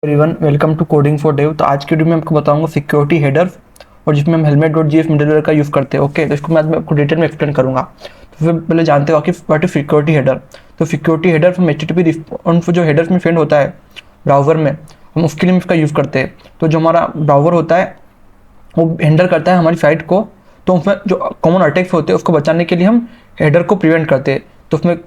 Everyone, welcome to coding for dev. तो आज की वीडियो में आपको बताऊंगा सिक्योरिटी हेडर और जिसमें हम हेलमेट डॉट जीएस मिडलवेयर का यूज़ करते हैं। ओके, तो इसको मैं आपको डिटेल में एक्सप्लेन करूंगा। तो फिर पहले जानते हो कि व्हाट इज सिक्योरिटी हेडर। तो security header from HTTP response जो हेडर्स में फेंड होता है ब्राउज़र में, हम उसके लिए इसका यूज़ करते हैं। तो जो हमारा ब्राउज़र होता है वो हैंडल करता है हमारी साइट को, तो उसमें जो कॉमन अटैक्स होते हैं उसको बचाने के लिए हम हेडर को प्रिवेंट करते हैं। तो उसमें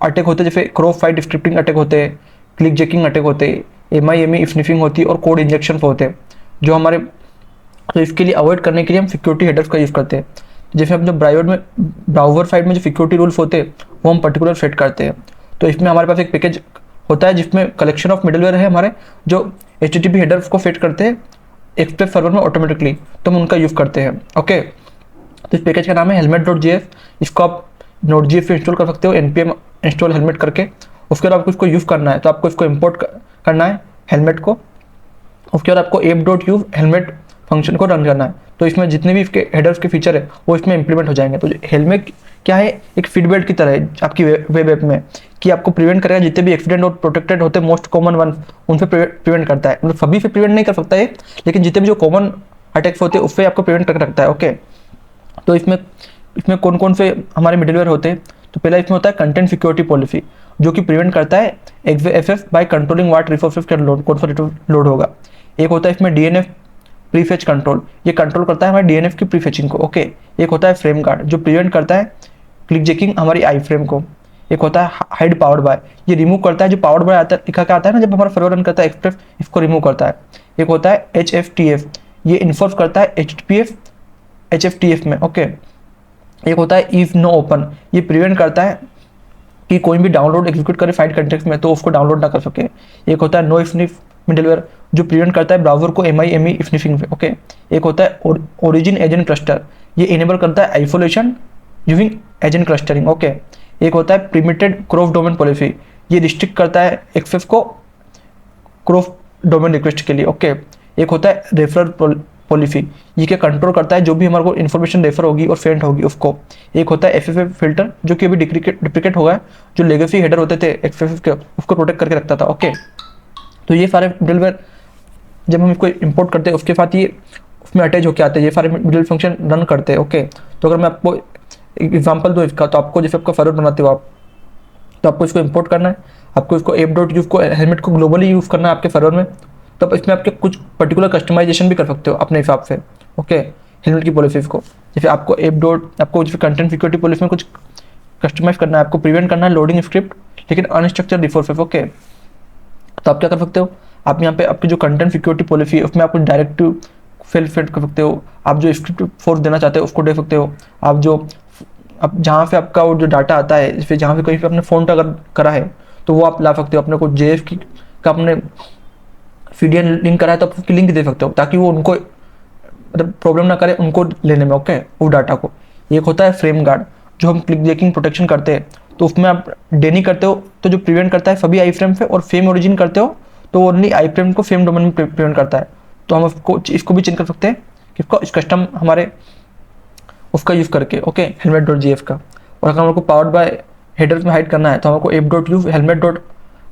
अटैक होते हैं जैसे क्रॉस साइट स्क्रिप्टिंग अटैक होते हैं, क्लिक जैकिंग अटैक होते हैं, एमआईएमई स्निफिंग होती है और कोड इंजेक्शन होते हैं जो हमारे। तो इसके लिए अवॉइड करने के लिए हम सिक्योरिटी हेडर्स का यूज़ करते हैं। जैसे हम जो ब्राउज़र साइड में जो सिक्योरिटी रूल्स होते हैं वो हम पर्टिकुलर सेट करते हैं। तो इसमें हमारे पास एक पैकेज होता है जिसमें कलेक्शन ऑफ मिडलवेयर है हमारे, जो एचटीटीपी हेडर्स को सेट करते हैं एक्सप्रेस सर्वर में ऑटोमेटिकली, तो हम उनका यूज़ करते हैं। ओके, तो इस पैकेज का नाम है हेलमेट डॉट जीएस। इसको आप नोट जीएस पे इंस्टॉल कर सकते हो npm इंस्टॉल हेलमेट करके। उसके बाद आपको इसको यूज़ करना है, तो आपको इसको इम्पोर्ट करना है हेलमेट को। उसके बाद आपको app dot use helmet function को रन करना है। तो इसमें जितने भी इसके हेडर्स के फीचर है वो इसमें इंप्लीमेंट हो जाएंगे। तो हेलमेट क्या है, एक फीडबैक की तरह है आपकी वेब ऐप में, कि आपको प्रिवेंट करेगा जितने भी एक्सीडेंट और प्रोटेक्टेड होते हैं मोस्ट कॉमन वन, उनसे प्रिवेंट करता है। मतलब सभी से प्रिवेंट नहीं कर सकता है, लेकिन जितने भी जो कॉमन अटैक्स होते हैं उससे आपको प्रिवेंट करके रखता है। ओके, तो इसमें इसमें कौन कौन से हमारे मिडलवेयर होते हैं। तो पहला इसमें होता है कंटेंट सिक्योरिटी पॉलिसी, जो कि प्रिवेंट करता है XSS by controlling what resources can load, कौन सा लोड होगा। एक होता है इसमें डीएनएफ प्रीफेच कंट्रोल, ये कंट्रोल करता है हमारे डीएनएफ की प्रीफेचिंग को। ओके, एक होता है फ्रेम गार्ड जो प्रिवेंट करता है क्लिक जैकिंग हमारी आई फ्रेम को। एक होता है हाइड पावर्ड बाय, ये रिमूव करता है जो पावर्ड बाय आता है, लिखा क्या आता है ना जब हमारा सर्वर रन करता है एक्सप्रेस, इसको रिमूव करता है। एक होता है HFTF, ये इन्फोर्स करता है HFTF में। ओके, एक होता है इफ नो ओपन, ये प्रिवेंट करता है कि कोई भी डाउनलोड एग्जीक्यूट करे फाइल कंटेक्स्ट में तो उसको डाउनलोड ना कर सके। एक होता है नो स्निफ मिडलवेयर, जो प्रिवेंट करता है ब्राउजर को एमआईएमई स्निफिंग में। ओके, एक होता है ओरिजिन एजेंट क्लस्टर, ये इनेबल करता है isolation using agent clustering. Okay, एक होता है प्रिमिटेड क्रॉस डोमेन पॉलिसी, ये रिस्ट्रिक्ट करता है एक्सेस को क्रॉस डोमेन रिक्वेस्ट के लिए। ओके, एक होता है रेफरल पॉलिसी, ये क्या कंट्रोल करता है जो भी हमारे को इन्फॉर्मेशन रेफर होगी और सेंड होगी उसको। एक होता है एफएफएफ फिल्टर, जो कि अभी डिप्रिकेट हो गया, जो लेगेसी हेडर होते थे एफएफएफ के उसको प्रोटेक्ट करके रखता था। ओके, तो ये सारे मिडलवेयर जब हम इसको इंपोर्ट करते हैं उसके साथ ये उसमें अटैच होकर आते हैं, ये सारे मिडल फंक्शन रन करते हैं। ओके, तो अगर मैं आपको एक एग्जाम्पल दूँ इसका, तो आपको जैसे आपका सर्वर बनाते हो आप, तो आपको इसको इंपोर्ट करना है, आपको इसको एप डॉट यूज को हेलमेट को ग्लोबली यूज़ करना है आपके सर्वर में। तो आप इसमें आपके कुछ पर्टिकुलर कस्टमाइजेशन भी कर सकते हो अपने हिसाब से। ओके, हेलमेट की पॉलिसीज को जैसे आपको एप डॉट, आपको जैसे कंटेंट सिक्योरिटी पॉलिसी में कुछ कस्टमाइज करना है, आपको प्रिवेंट करना है लोडिंग स्क्रिप्ट लेकिन अनस्ट्रक्चर्ड रिसोर्सेज। ओके, तो आप क्या कर सकते हो, आप यहाँ पे आपकी जो कंटेंट सिक्योरिटी पॉलिसी है उसमें आप कुछ डायरेक्टिव फिल कर सकते हो। आप जो स्क्रिप्ट फोर्स देना चाहते हो उसको दे सकते हो। आप जो अब जहाँ से आपका वो जो डाटा आता है, जैसे जहाँ पे कहीं पे आपने फ़ॉन्ट अगर करा है तो वो आप ला सकते हो। अपने को जेएफ की का अपने सीडीएन लिंक करा है तो आप उसकी लिंक दे सकते हो, ताकि वो उनको मतलब प्रॉब्लम ना करे उनको लेने में। ओके, वो डाटा को। एक होता है फ्रेम गार्ड, जो हम क्लिक जैकिंग प्रोटेक्शन करते हैं तो उसमें आप डेनी करते हो तो जो प्रिवेंट करता है सभी आई फ्रेम से, और फेम ओरिजिन करते हो तो ओनली आई फ्रेम को फेम डोमेन में प्रिवेंट करता है। तो हम इसको भी चेंज कर सकते हैं, इसको कस्टम हमारे उसका यूज़ करके। ओके, हेलमेट डॉट जीएफ का। और अगर हमको पावर्ड बाय हेडर्स में हाइड करना है तो हमको app dot use helmet dot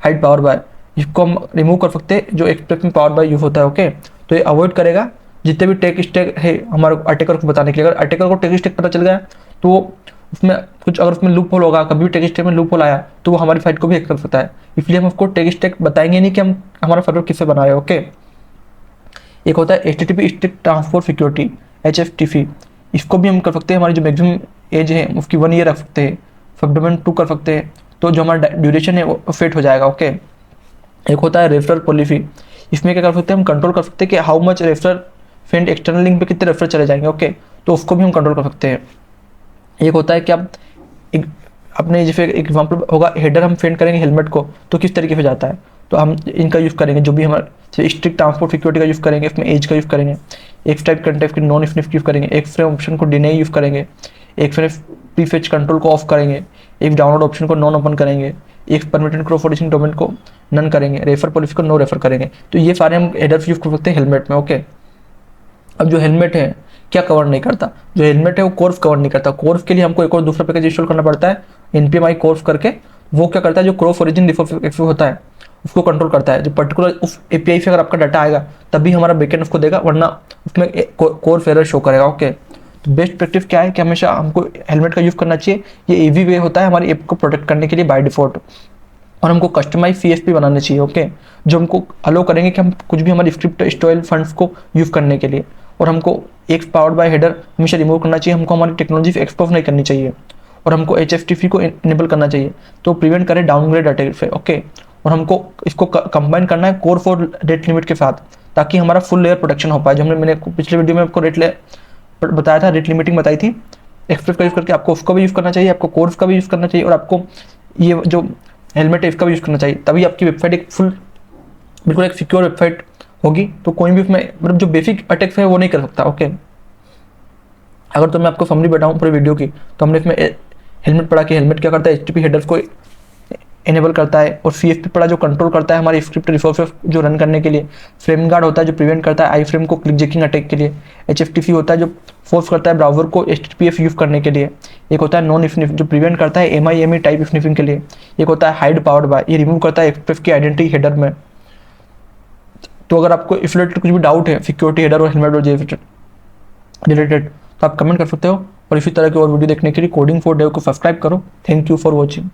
hide power bye, इसको हम रिमूव कर सकते हैं जो एक्सप्रेस में पावर बाय यूज होता है। ओके, तो ये अवॉइड करेगा जितने भी टेक स्टैक है हमारे अटैकर को बताने के लिए। अगर अटैकर को टेक स्टैक पता चल गया तो उसमें कुछ, अगर उसमें लूप होल होगा, कभी भी टेक स्टैक में लूप होल आया तो वो हमारी फाइट को भी हैक कर सकता है। इसलिए हम उसको टेक स्टैक बताएंगे नहीं कि हम हमारा सर्वर किससे बना रहे हैं। ओके, एक होता है HTTP strict transport security HFTP, इसको भी हम कर सकते हैं। हमारी जो मैक्सिमम एज है उसकी 1 ईयर रख सकते हैं, सबडोमेन 2 कर सकते हैं, तो जो हमारा ड्यूरेशन है वो फिट हो जाएगा। ओके, एक होता है रेफरल पॉलिसी, इसमें क्या कर सकते हैं, हम कंट्रोल कर सकते हैं कि how much referral fend external link पे कितने रेफर चले जाएंगे। ओके, तो उसको भी हम कंट्रोल कर सकते हैं। एक होता है कि आप एक अपने जैसे एग्जाम्पल होगा, हेडर हम फेंड करेंगे हेलमेट को तो किस तरीके से जाता है, तो हम इनका यूज़ करेंगे। जो भी हमारे स्ट्रिक्ट ट्रांसपोर्ट सिक्योरिटी का यूज़ करेंगे, इसमें एज का यूज़ करेंगे, एक टाइप कंटेक्ट की नॉन स्निफ यूज़ करेंगे, एक फ्रेम ऑप्शन को डिनाई यूज़ करेंगे, एक फ्रेम प्रीफेच कंट्रोल को ऑफ करेंगे, एक डाउनलोड ऑप्शन को नॉन ओपन करेंगे, एक परमिटेड क्रॉस ओरिजिन डोमेन को नन करेंगे, रेफर पॉलिसी को नो रेफर करेंगे। तो ये सारे हम हेडर्स यूज़ कर सकते हैं हेलमेट में। ओके, अब जो हेलमेट है क्या कवर नहीं करता, जो हेलमेट है वो कोर्स कवर नहीं करता। कोर्स के लिए हमको एक और दूसरा पैकेज इंस्टॉल करना पड़ता है npmi कोर्स करके। वो क्या करता है, जो क्रॉस ओरिजिन होता है उसको कंट्रोल करता है। जो पर्टिकुलर उस एपीआई से अगर आपका डाटा आएगा तभी हमारा बैकएंड उसको देगा, वरना उसमें कोर फेरर शो करेगा। ओके, तो बेस्ट प्रैक्टिस क्या है कि हमेशा हमको हेलमेट का यूज़ करना चाहिए। ये ईजी वे होता है हमारी ऐप को प्रोटेक्ट करने के लिए बाय डिफॉल्ट। और हमको कस्टमाइज सीएसपी बनाने चाहिए, ओके, जो हमको अलो करेंगे कि हम कुछ भी हमारी स्क्रिप्ट स्टोरेज फंड्स को यूज़ करने के लिए। और हमको एक्स पावर्ड बाय हेडर हमेशा रिमूव करना चाहिए, हमको हमारी टेक्नोलॉजी एक्सपोज नहीं करनी चाहिए। और हमको HFTP को इनेबल करना चाहिए तो प्रिवेंट करे डाउनग्रेड अटैक से, ओके। और हमको इसको कंबाइन करना है कोर 4 रेट लिमिट के साथ, ताकि हमारा फुल लेयर प्रोटेक्शन हो पाए। जो मैंने पिछले वीडियो में आपको बताया था, रेट लिमिटिंग बताई थी, एक्सप्रेस का यूज़ करके आपको उसका भी यूज़ करना चाहिए, आपको कोर्स का भी यूज़ करना चाहिए, और आपको ये जो हेलमेट है इसका भी यूज़ करना चाहिए। तभी आपकी वेबसाइट एक फुल बिल्कुल एक सिक्योर वेबसाइट होगी। तो कोई भी उसमें मतलब जो बेसिक अटैक्स है वो नहीं कर सकता, ओके। अगर तो मैं आपको समरी बताऊँ पूरे वीडियो की, तो हमने इसमें हेलमेट पढ़ा कि हेलमेट क्या करता है, HTTP हेडर्स को इनेबल करता है, और CFP पढ़ा जो कंट्रोल करता है हमारी स्क्रिप्ट रिसोर्सेस जो रन करने के लिए, फ्रेम गार्ड होता है जो प्रिवेंट करता है आई फ्रेम को क्लिक जैकिंग अटैक के लिए, HFTP होता है जो फोर्स करता है ब्राउजर को HTTPS यूज़ करने के लिए, एक होता है नॉन स्निफ जो प्रिवेंट करता है MIME टाइप स्निफिंग के लिए, एक होता है हाइड पावर्ड बाय, ये रिमूव करता है एक्सप्रेस की आइडेंटिटी हेडर में। तो अगर आपको इस रिलेटेड कुछ भी डाउट है सिक्योरिटी हेडर और हेलमेट रिलेटेड, तो आप कमेंट कर सकते हो। और इसी तरह के और वीडियो देखने के लिए कोडिंग फॉर डेव को सब्सक्राइब करो। Thank you for watching.